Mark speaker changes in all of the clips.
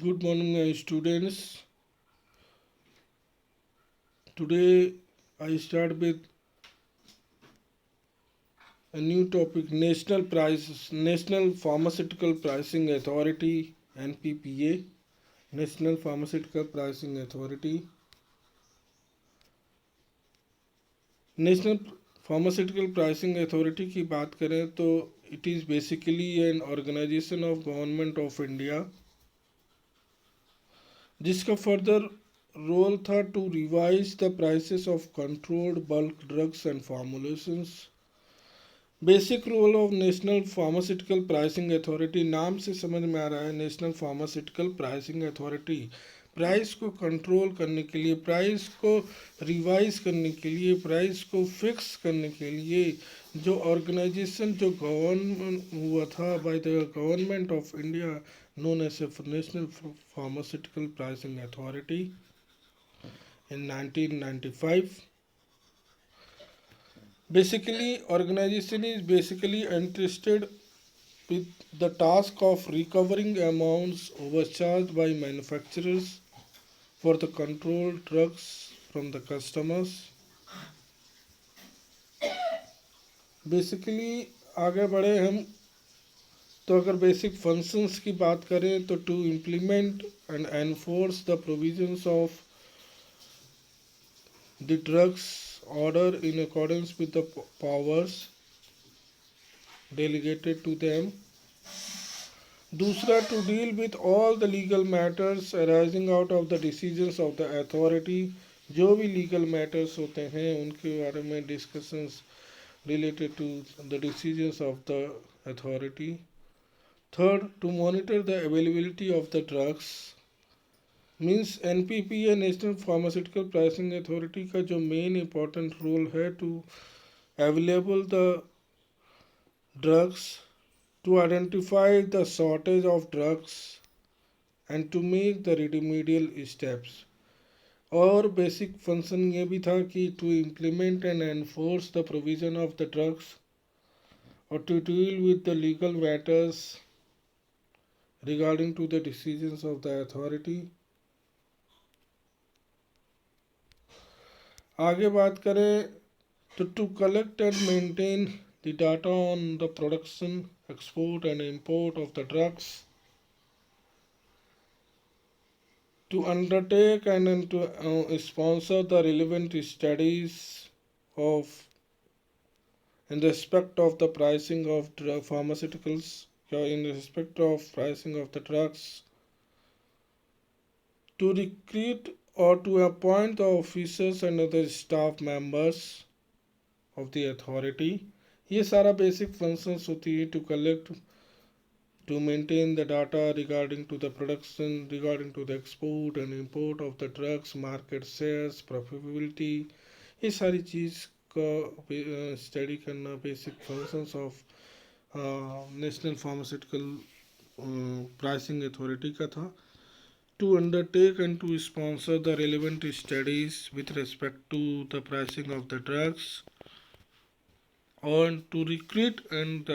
Speaker 1: Good morning, my students. Today I start with a new topic: National Pharmaceutical Pricing Authority (NPPA). National Pharmaceutical Pricing Authority. National Pharmaceutical Pricing Authority की बात करें तो it is basically an organization of Government of India जिसका further role था to revise the prices of controlled bulk drugs and formulations. Basic role of national pharmaceutical pricing authority, नाम से समझ में आ रहा है national pharmaceutical pricing authority price को कंट्रोल करने के लिए, प्राइस को रिवाइज करने के लिए, प्राइस को फिक्स करने के लिए जो ऑर्गेनाइजेशन जो गवर्नमेंट हुआ था by the government of India known as national pharmaceutical pricing authority in 1995. Basically, organization is basically entrusted with the task of recovering amounts overcharged by manufacturers for the controlled drugs from the customers. Basically, आगे बढ़े हम तो अगर basic functions की बात करें तो to implement and enforce the provisions of the drugs order in accordance with the powers delegated to them. दूसरा, to deal with all the legal matters arising out of the decisions of the authority. जो भी legal matters होते हैं उनके बारे में discussions related to the decisions of the authority. Third, to monitor the availability of the drugs. Means NPPA national pharmaceutical pricing authority का जो main important role है to available the drugs, to identify the shortage of drugs and to make the remedial steps. और basic function ये भी था कि to implement and enforce the provision of the drugs और to deal with the legal matters regarding to the decisions of the authority. आगे बात करें तो to collect and maintain the data on the production, export and import of the drugs, to undertake and to sponsor the relevant studies of in respect of the pricing of pharmaceuticals, in respect of pricing of the drugs, to recruit or to appoint the officers and other staff members of the authority. ये सारा basic functions होती है to collect, to maintain the data regarding to the production, regarding to the export and import of the drugs, market shares, profitability, ये सारी चीज़ का study करना basic functions of national pharmaceutical pricing authority का था. To undertake and to sponsor the relevant studies with respect to the pricing of the drugs, and to recruit and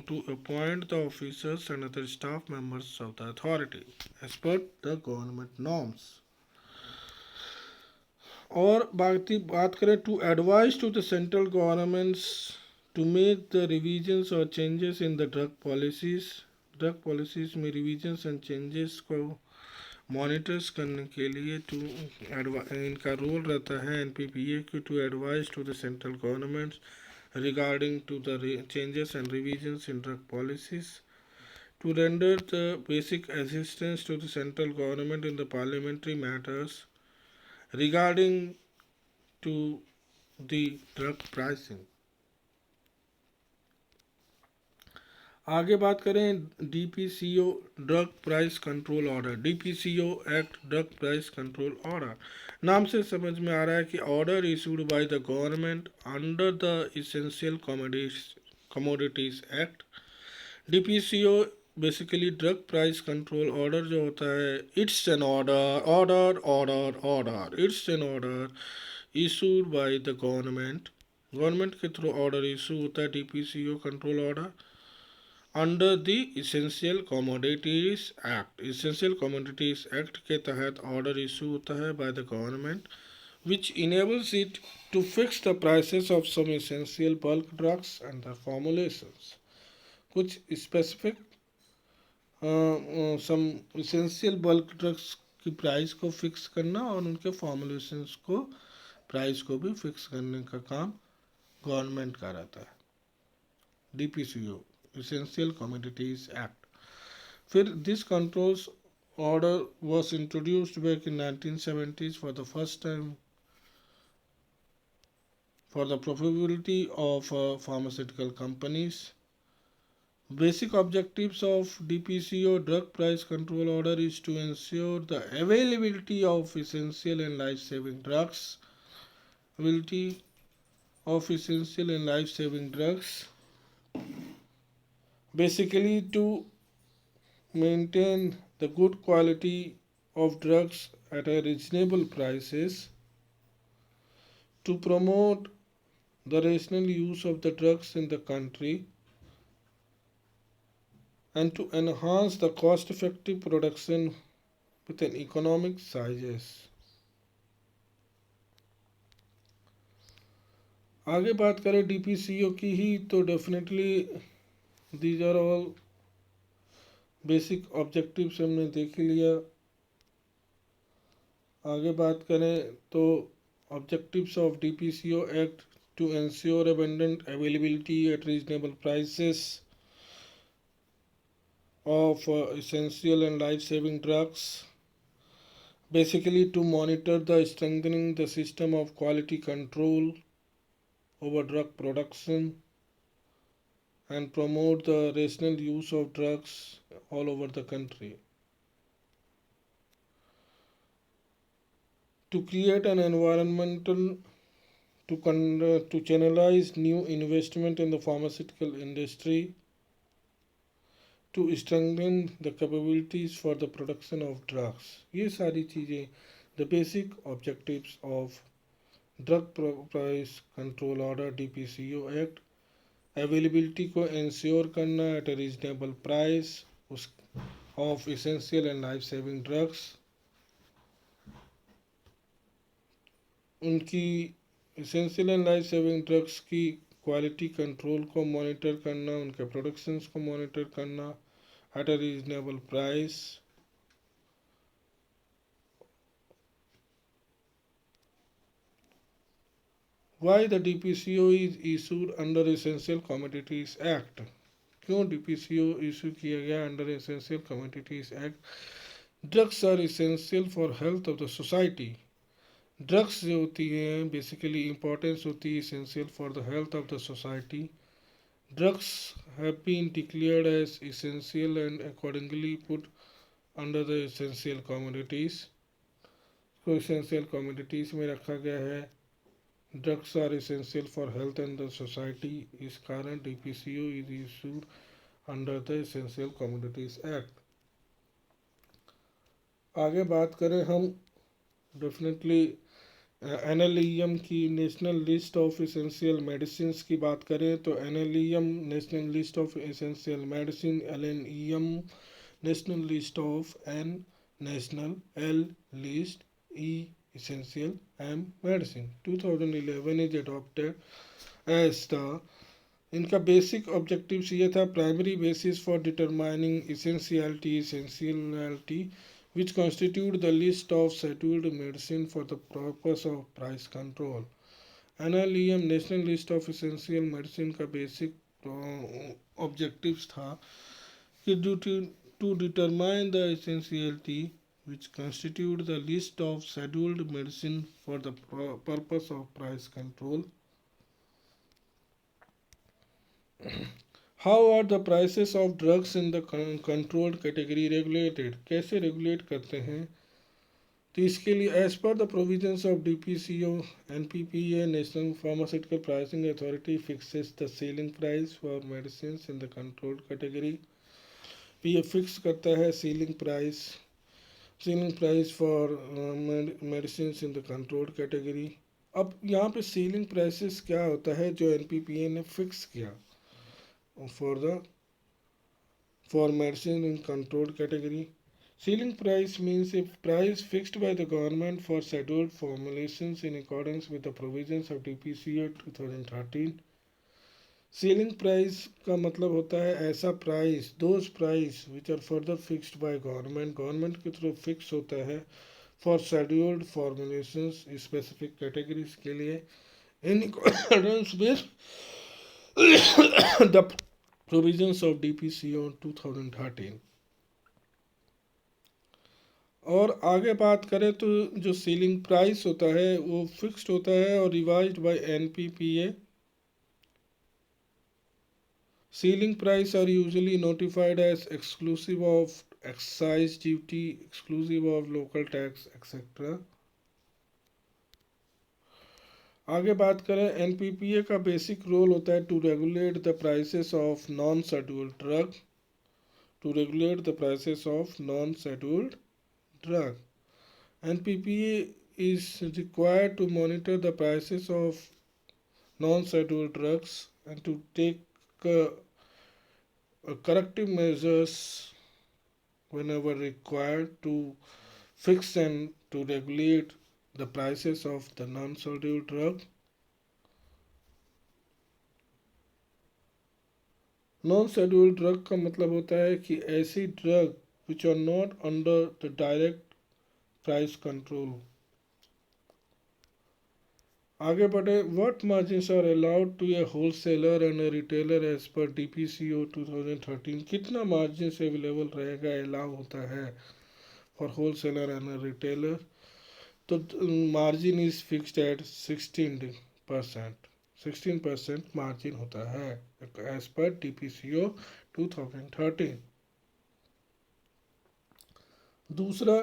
Speaker 1: to appoint the officers and other staff members of the authority as per the government norms. और बात करें to advise to the central governments to make the revisions और changes in the drug policies में revisions and changes को monitors करने के लिए इनका रोल रहता है एनपीपीए को to advise to the central governments regarding to the changes and revisions in drug policies, to render the basic assistance to the central government in the parliamentary matters regarding to the drug pricing. आगे बात करें DPCO drug price control order. DPCO act drug price control order, नाम से समझ में आ रहा है कि order issued by the government under the essential commodities act. DPCO basically drug price control order जो होता है, it's an order it's an order issued by the government के थ्रू ऑर्डर इशू होता है DPCO control order under the essential commodities act, essential commodities act के तहत order issue होता है bye the government which enables it to fix the prices of some essential bulk drugs and their formulations. कुछ specific सम essential bulk drugs की price को fix करना और उनके फॉर्मुलेशंस को प्राइस को भी फिक्स करने का काम गवर्नमेंट का रहता है. DPCO, essential commodities act. फिर this controls order was introduced back in 1970s for the first time for the profitability of pharmaceutical companies. Basic objectives of DPCO drug price control order is to ensure the availability of essential and life-saving drugs. Availability of essential and life-saving drugs. Basically, to maintain the good quality of drugs at a reasonable prices, to promote the rational use of the drugs in the country, and to enhance the cost-effective production with an economic sizes. आगे बात करें DPCO की ही तो definitely these are all basic objectives हमने देख ही लिया. आगे बात करें तो objectives of DPCO act to ensure abundant availability at reasonable prices of essential and life-saving drugs, basically to monitor the strengthening the system of quality control over drug production and promote the rational use of drugs all over the country, to create an environmental to channelize new investment in the pharmaceutical industry, to strengthen the capabilities for the production of drugs. ये सारी चीज़ें the basic objectives of drug price control order DPCO act. Availability को ensure करना at a reasonable price उस of essential and life saving drugs. उनकी essential and life saving drugs की quality control को monitor करना, उनके प्रोडक्शंस को monitor करना at a reasonable price. Why the DPCO is issued under Essential Commodities Act? क्यों DPCO issue किया गया under essential commodities act? Drugs are essential for health of the society. Drugs जो होती हैं बेसिकली इंपॉर्टेंस होती है essential for the health of the society. Drugs have been declared as essential and accordingly put under the essential commodities. को essential commodities में रखा गया है. Drugs are essential for health and the society. इस कारण DPCO is issued under the essential commodities act. आगे बात करें हम डेफिनेटली एनएलईएम की national list of essential medicine की बात करें तो NLEM national list of essential medicine, LNEM national list of, N national, L list, E essential and medicine 2011 is adopted as the. इनका बेसिक ऑब्जेक्टिव्स ये था primary basis for determining essentiality which constitute the list of scheduled medicine for the purpose of price control. NLEM national list of essential medicine का basic objectives था कि to determine the essentiality which constitute the list of scheduled medicine for the purpose of price control. How are the prices of drugs in the controlled category regulated? कैसे regulate करते हैं? तो इसके लिए as per the provisions of DPCO NPPA national pharmaceutical pricing authority fixes the selling price for medicine in the controlled category. ये fix करता है selling price for medicine in the controlled category. अब यहाँ पे सेलिंग प्राइसेस क्या होता है जो एनपीपीए ने फिक्स किया for the for medicine in controlled category. Ceiling price means a price fixed by the government for scheduled formulations in accordance with the provisions of DPCO 2013. Ceiling price का मतलब होता है ऐसा price, those price which are further fixed by government, government के through fix होता है for scheduled formulations specific categories के लिए in accordance with the provisions of DPCO 2013। और आगे बात करें तो जो सीलिंग प्राइस होता है वो फिक्स्ड होता है और revised by NPPA। Ceiling price are usually notified as exclusive of excise duty, exclusive of local tax, etc. आगे बात करें NPPA का बेसिक रोल होता है to regulate the prices of non scheduled drug, to regulate the prices of non scheduled drug. NPPA is required to monitor the prices of non-scheduled drugs and to take corrective measures whenever required to fix and to regulate the prices of the non-scheduled drug. Non-scheduled drug का मतलब होता है कि ऐसी drug which are not under the direct price control। आगे बढ़े, what margins are allowed to a wholesaler and a retailer as per DPCO 2013। कितना margin available रहेगा, अलाउ होता है फॉर होलसेलर एंड रिटेलर। तो margin is fixed at 16%। 16% margin होता है as per DPCO 2013। दूसरा,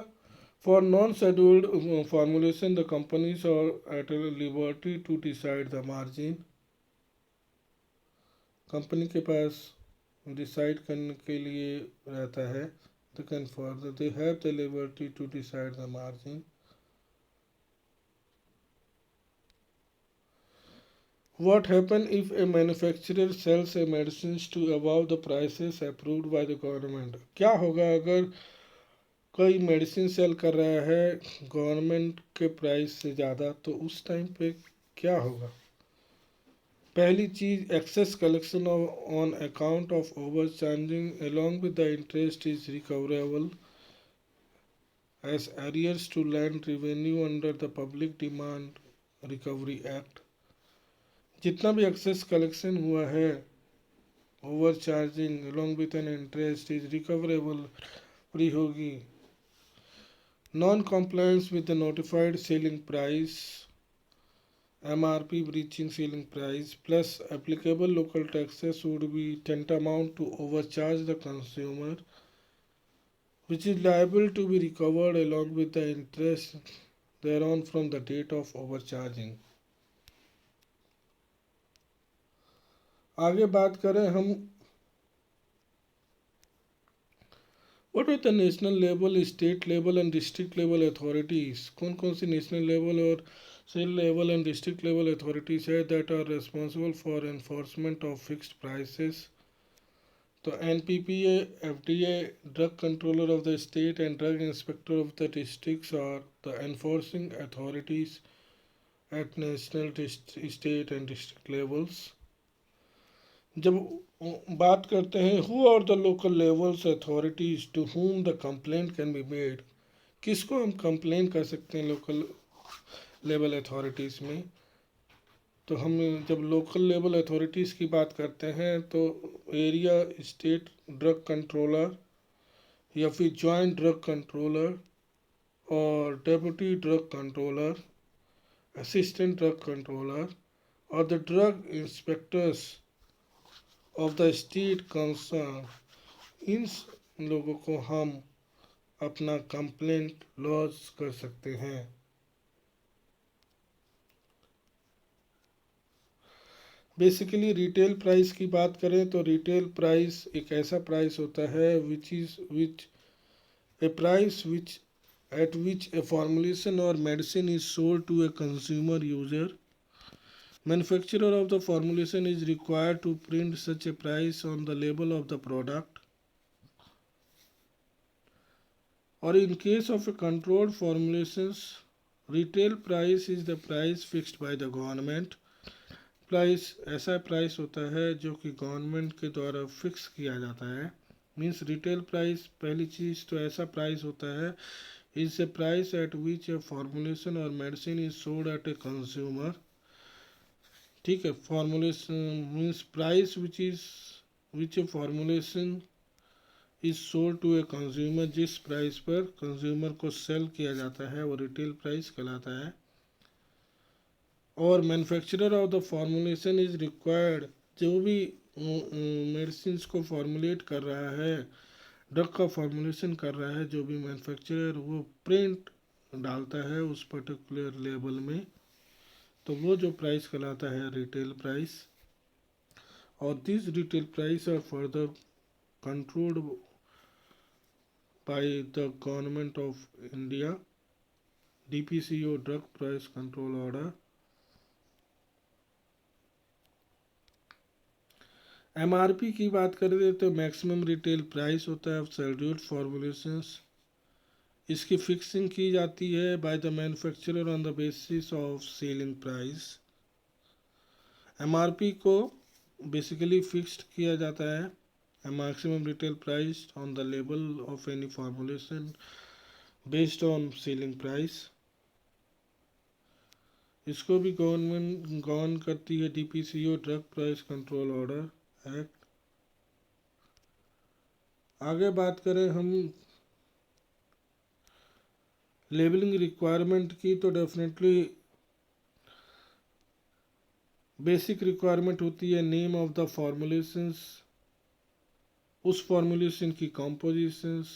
Speaker 1: for non scheduled formulation the companies are at liberty to decide the margin. Company के पास डिसाइड करने के लिए रहता है, they have the liberty to decide the margin। What happen if a manufacturer sells a medicines to above the prices approved by the government? क्या होगा अगर कोई मेडिसिन सेल कर रहा है गवर्नमेंट के प्राइस से ज़्यादा, तो उस टाइम पे क्या होगा? पहली चीज़, excess collection on account of overcharging along with the interest is recoverable as arrears to land revenue under the public demand recovery act. जितना भी एक्सेस कलेक्शन हुआ है, overcharging along with an interest is recoverable, free होगी। Non compliance with the notified ceiling price, MRP breaching ceiling price plus applicable local taxes would be tantamount to overcharge the consumer, which is liable to be recovered along with the interest thereon from the date of overcharging। आगे बात करें हम, what are the national level, state level and district level authorities. कौन कौन सी national level और state level and district level authorities है that are responsible for enforcement of fixed prices. तो NPPA, FDA, drug controller of the state and drug inspector of the districts are the enforcing authorities at national, state and district levels. जब बात करते हैं who are the local levels authorities to whom the complaint can be made, किसको हम complain कर सकते हैं local level authorities में। तो हम जब लोकल लेवल अथॉरिटीज़ की बात करते हैं तो एरिया स्टेट ड्रग कंट्रोलर या फिर जॉइंट ड्रग कंट्रोलर और deputy drug controller, assistant drug controller और the drug inspectors of the state concern, इन लोगों को हम अपना कंप्लेंट लॉन्च कर सकते हैं। बेसिकली रिटेल प्राइस की बात करें तो रिटेल प्राइस एक ऐसा प्राइस होता है which a price which at which a formulation और medicine is sold to a consumer user. Manufacturer of the formulation is required to print such a price on the label of the product. or in case of a controlled formulations, retail price is the price fixed by the government. Price ऐसा price होता है जो कि government के द्वारा fix किया जाता है. मीन्स रिटेल प्राइस पहली चीज़ तो ऐसा प्राइस होता है, is a price at which a formulation और medicine is sold at a consumer. ठीक है, formulation means price which a formulation is sold to a consumer. जिस प्राइस पर कंज्यूमर को सेल किया जाता है वो रिटेल प्राइस कहलाता है. और manufacturer of the formulation is required, जो भी मेडिसिन को फॉर्मुलेट कर रहा है, ड्रग का फॉर्मुलेशन कर रहा है, जो भी मैन्युफैक्चरर वो प्रिंट डालता है उस पर्टिकुलर लेबल में, तो वो जो प्राइस कहलाता है रिटेल प्राइस. और this retail price are further controlled by the government of India, DPCO drug price control order. MRP की बात करें तो मैक्सिमम रिटेल प्राइस होता है शेड्यूल्ड फॉर्मुलेशंस. इसकी फिक्सिंग की जाती है by the manufacturer on the basis of selling price. MRP को बेसिकली फिक्स्ड किया जाता है maximum retail price on the label of any formulation based on selling price. इसको भी गवर्नमेंट गवर्न करती है DPCO drug price control order act. आगे बात करें हम लेबलिंग रिक्वायरमेंट की, तो डेफिनेटली बेसिक रिक्वायरमेंट होती है नेम ऑफ द फॉर्मुलेशंस, उस फॉर्मुलेशन की compositions,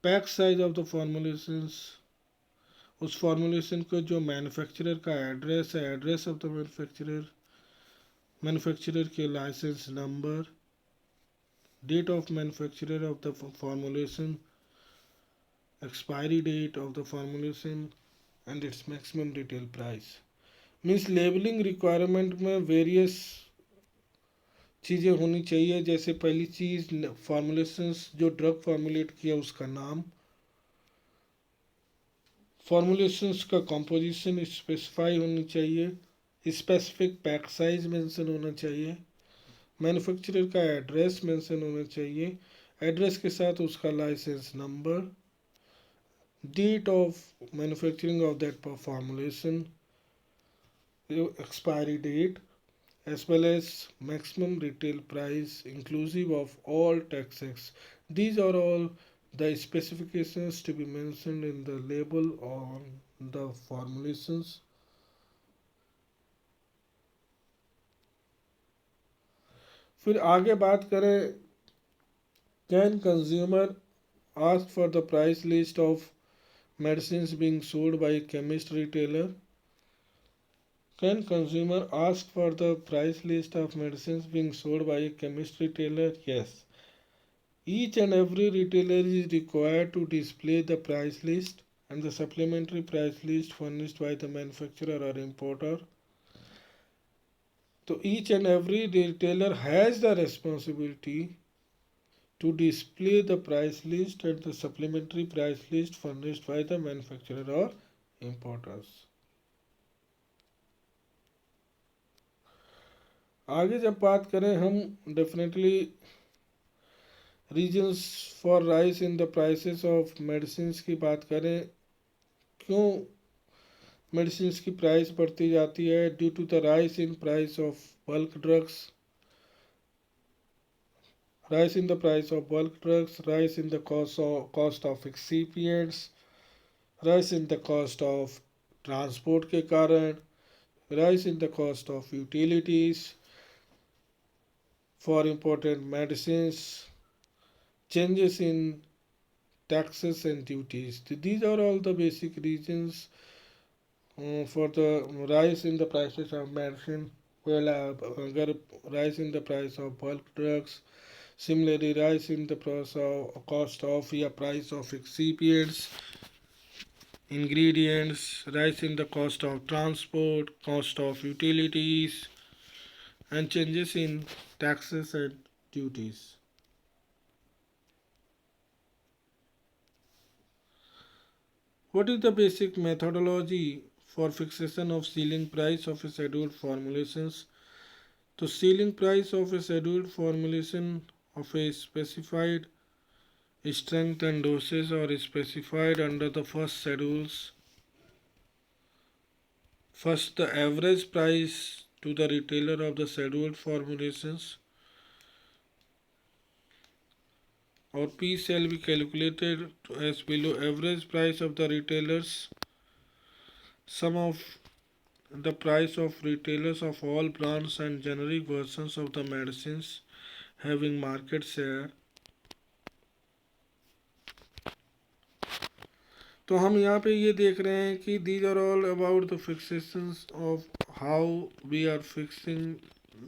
Speaker 1: pack size of the formulations, उस फॉर्मुलेशन को जो मैन्युफैक्चरर का एड्रेस है, address of the manufacturer, manufacturer के licence number, date of manufacturer of the formulation, expiry date of the formulation and its maximum retail price. Means labelling requirement में various चीज़ें होनी चाहिए. जैसे पहली चीज़ फॉर्मुलेशंस, जो ड्रग फॉर्मुलेट किया उसका नाम, फॉर्मुलेशंस का कॉम्पोजिशन स्पेसिफाई होनी चाहिए, स्पेसिफिक पैक साइज मेंशन होना चाहिए, मैन्युफैक्चरर का एड्रेस मेंशन होना चाहिए, एड्रेस के साथ उसका licence number, date of manufacturing of that formulation, expiry date, as well as maximum retail price inclusive of all taxes. These are all the specifications to be mentioned in the label on the formulations. फिर आगे बात करें, can consumer ask for the price list of medicines being sold by a chemist retailer? Can consumer ask for the price list of medicines being sold by a chemist retailer? Yes. Each and every retailer is required to display the price list and the supplementary price list furnished by the manufacturer or importer. So each and every retailer has the responsibility to display the price list and the supplementary price list furnished by the manufacturer or importers. आगे जब बात करें हम definitely reasons for rise in the prices of medicine की बात करें, क्यों medicine की प्राइस बढ़ती जाती है? Due to the rise in price of bulk drugs, rise in the price of bulk drugs, rise in the cost of excipients, rise in the cost of transport के कारण, rise in the cost of utilities for important medicines, changes in taxes and duties. These are all the basic reasons for the rise in the prices of medicine. Well, अगर rise in the price of bulk drugs, similarly rise in the cost of या price of excipients, ingredients, rise in the cost of transport, cost of utilities, and changes in taxes and duties. What is the basic methodology for fixation of ceiling price of a scheduled formulations? The ceiling price of a scheduled formulation of a specified strength and doses are specified under the first schedules. First, the average price to the retailer of the scheduled formulations or P shall be calculated as below. Average price of the retailers, sum of the price of retailers of all brands and generic versions of the medicines having market share. तो हम यहाँ पे ये देख रहे हैं कि these are all about the fixations of how we are fixing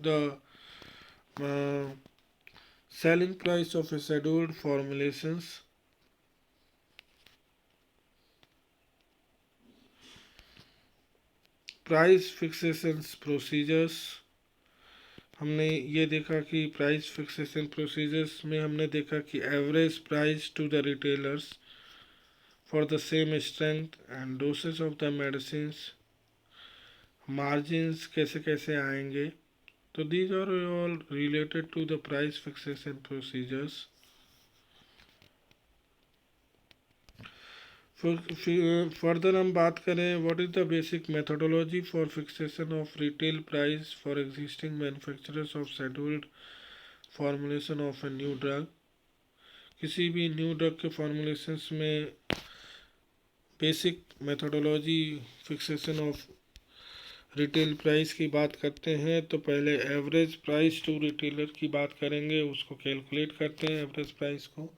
Speaker 1: the selling price of a scheduled formulations. Price फिक्सेशंस procedures, हमने ये देखा कि प्राइस फिक्सेशन प्रोसीजर्स में हमने देखा कि average price to the retailers for the same strength and dosage of the medicine, margins कैसे कैसे आएंगे. तो these are all related to the price fixation procedures. Further हम बात करें what is the basic methodology for fixation of retail price for existing manufacturers of scheduled formulation of a new drug. किसी भी new drug के formulations में basic methodology fixation of retail price की बात करते हैं तो पहले एवरेज प्राइस टू रिटेलर की बात करेंगे, उसको कैलकुलेट करते हैं एवरेज प्राइस को.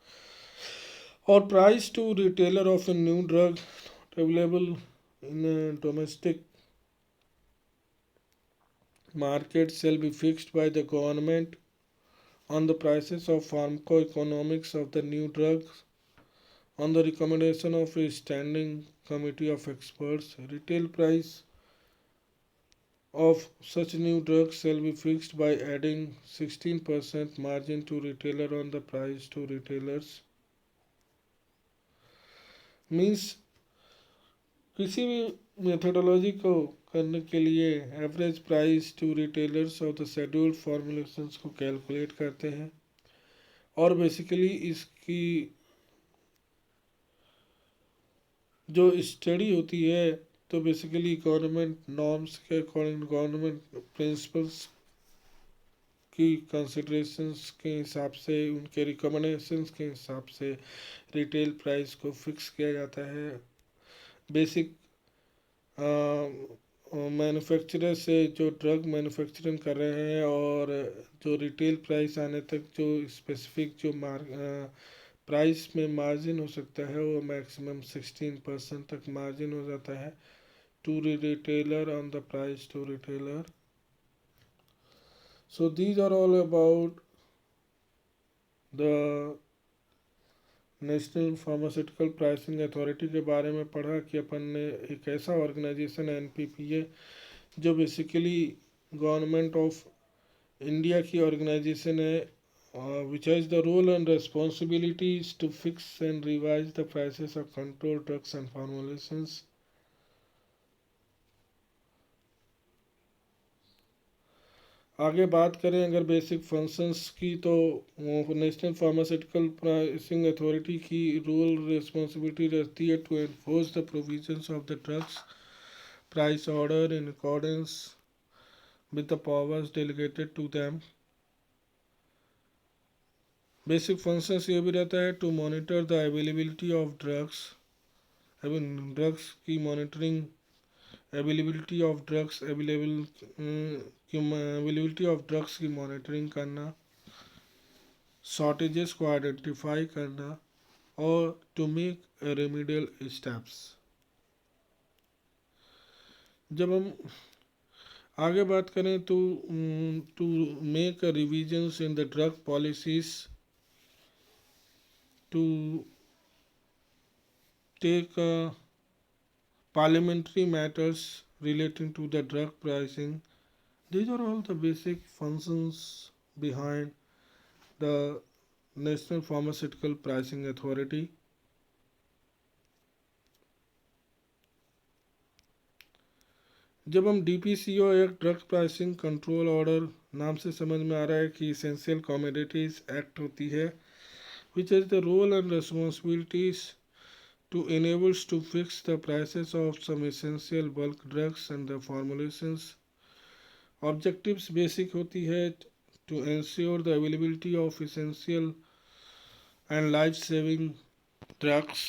Speaker 1: और price to retailer of a new drug available in domestic market shall be fixed by the government on the prices of pharmacoeconomics of the new drugs on the recommendation of a standing committee of experts. Retail price of such new drugs shall be fixed by adding 16% margin to retailer on the price to retailers. Means किसी भी methodology को करने के लिए average price to retailers of the scheduled formulations को calculate करते हैं और बेसिकली इसकी जो स्टडी होती है तो बेसिकली गवर्नमेंट नॉर्म्स के अकॉर्डिंग, गवर्नमेंट प्रिंसिपल्स की कंसिडरेशंस के हिसाब से, उनके रिकमेंडेशंस के हिसाब से रिटेल प्राइस को फिक्स किया जाता है. बेसिक मैन्युफैक्चरर से जो ड्रग मैन्युफैक्चरिंग कर रहे हैं और जो रिटेल प्राइस आने तक जो स्पेसिफिक जो प्राइस में मार्जिन हो सकता है वो मैक्सिमम 16% तक मार्जिन हो जाता है to retailer on the price to retailer. So these are all about the national pharmaceutical pricing authority के बारे में पढ़ा कि अपन ने एक ऐसा ऑर्गेनाइजेशन है NPPA जो बेसिकली गवर्नमेंट ऑफ इंडिया की ऑर्गेनाइजेशन है which has the role and responsibilities to fix and revise the prices of control drugs and formulations. आगे बात करें अगर बेसिक फंक्शंस की तो नेशनल फार्मास्यूटिकल प्राइसिंग अथॉरिटी की रोल रिस्पॉन्सिबिलिटी रहती है to enforce the provisions of the drugs price order in accordance with the powers delegated to them. Basic functions ये भी रहता है to monitor the availability of drugs, drugs की monitoring, availability of drugs availability of drugs की monitoring करना, shortages को identify करना और टू मेक रेमिडियल स्टेप्स. जब हम आगे बात करें तो to make revisions in the drug policies, to take parliamentary matters relating to the drug pricing. These are all the basic functions behind the National Pharmaceutical Pricing Authority. जब हम DPCO act, drug pricing control order नाम से समझ में आ रहा है कि इसेंशियल कमोडिटीज एक्ट होती है, which is the role and responsibilities to enables to fix the prices of some essential bulk drugs and the formulations. Objectives basic होती है to ensure the availability of essential and life saving drugs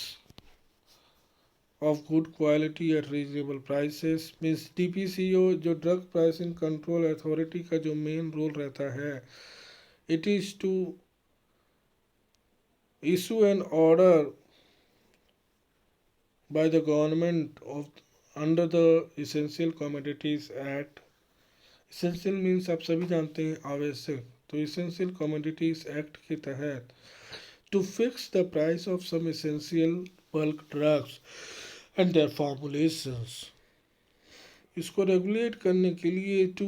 Speaker 1: of good quality at reasonable prices. Means DPCO जो drug pricing control authority का जो main role रहता है, it is to issue an order by the government of under the Essential Commodities Act. Essential means आप सभी जानते हैं आवश्यक, तो इसेंशियल कमोडिटीज एक्ट के तहत to fix the price of some essential bulk drugs and their formulations, इसको regulate करने के लिए to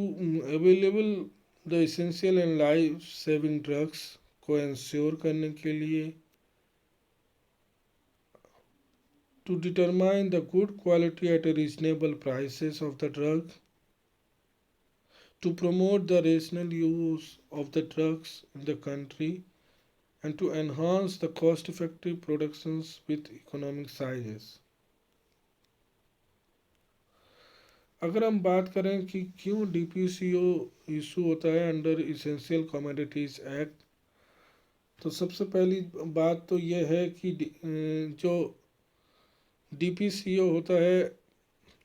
Speaker 1: available the essential and life saving drugs को इंश्योर करने के लिए, to determine the good quality at a reasonable prices of the drug, to promote the rational use of the drugs in the country, and to enhance the cost-effective productions with economic sizes. अगर हम बात करें कि क्यों DPCO issue होता है under essential commodities act, तो सबसे पहली बात तो यह है कि जो DPCO होता है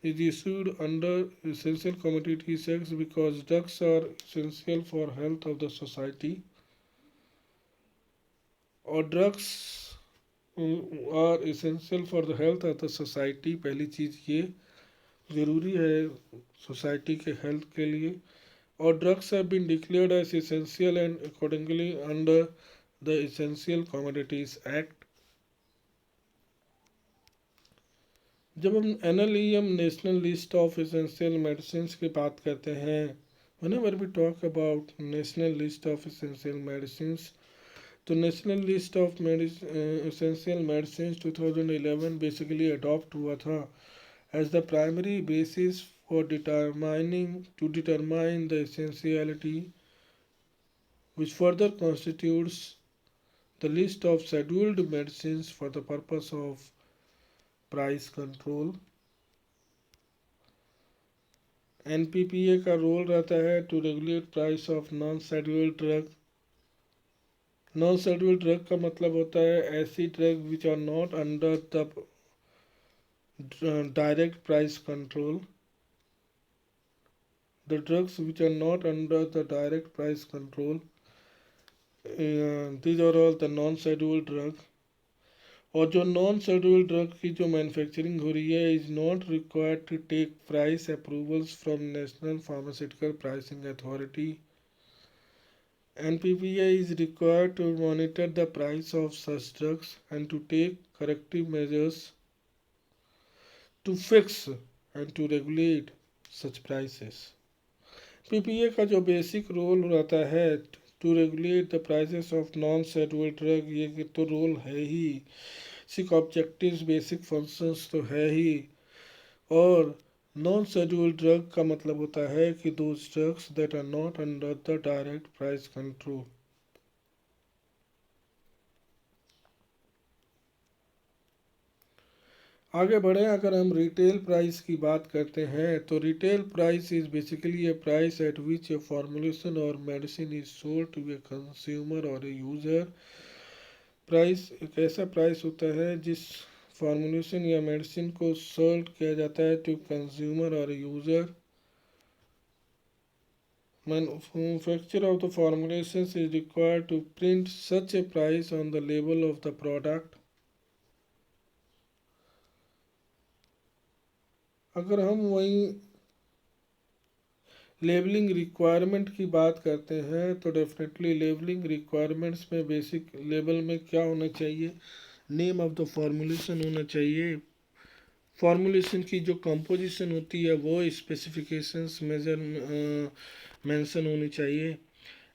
Speaker 1: is issued under Essential Commodities Act because drugs are essential for health of the society, और drugs are essential for the health of the society. पहली चीज़ ये ज़रूरी है सोसाइटी के हेल्थ के लिए, और drugs have been declared as essential and accordingly under the essential commodities act. जब हम NLEM national list of essential medicine की बात करते हैं, whenever we talk about national list of essential medicine, तो national list of essential medicine 2011 basically adopt हुआ था as the primary basis for determine the essentiality which further constitutes the list of scheduled medicines for the purpose of price control. NPPA का role रहता है to regulate price of non scheduled drug. Non scheduled drug का मतलब होता है ऐसी drug which are not under the direct price control. The drugs which are not under the direct price control, these are all the non scheduled drug. और जो non scheduled drug की जो manufacturing हो रही है is not required to take price approvals from national pharmaceutical pricing authority. NPPA is required to monitor the price of such drugs and to take corrective measures to fix and to regulate such prices. PPA का जो basic role रहता है to regulate the prices of non scheduled drug, ये तो role है ही, सिक objectives basic functions तो है ही। और नॉन शेड्यूल्ड ड्रग का मतलब होता है कि those drugs that are not under the direct price control. आगे बढ़े, अगर हम रिटेल प्राइस की बात करते हैं तो retail price is basically a price at which a formulation और medicine is sold to a consumer और ए यूजर। प्राइस एक ऐसा प्राइस होता है जिस फॉर्मुलेशन या मेडिसिन को सोल्ड किया जाता है टू कंज्यूमर और user. Manufacturer of the formulations is required to print such a price on the label of the product. अगर हम वहीं लेबलिंग रिक्वायरमेंट की बात करते हैं तो डेफिनेटली लेबलिंग रिक्वायरमेंट्स में बेसिक लेबल में क्या होना चाहिए, नेम ऑफ द फॉर्मुलेशन होना चाहिए, फॉर्मुलेशन की जो कंपोजिशन होती है वो स्पेसिफिकेशंस मेंशन होनी चाहिए,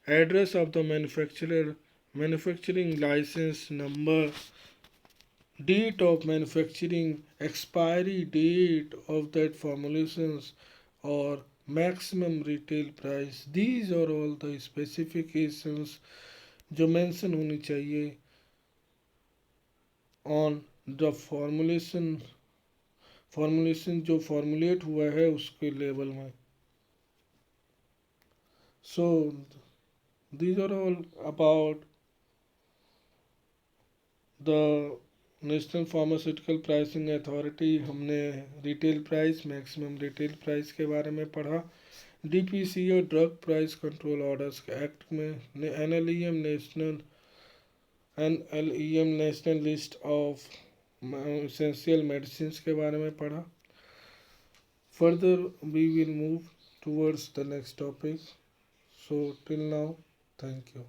Speaker 1: address of the manufacturer, manufacturing license number, date of manufacturing, expiry date of that formulations, और maximum retail price, these are all the specifications जो मेंशन होनी चाहिए ऑन द फॉर्मुलेशन जो फॉर्मुलेट हुआ है उसके लेवल में. So these are all about the national pharmaceutical pricing authority. हमने retail price, maximum retail price के बारे में पढ़ा. डीपीसी और drug price control orders act में NLEM national list of essential medicine के बारे में पढ़ा. Further we will move towards the next topic. So till now, thank you.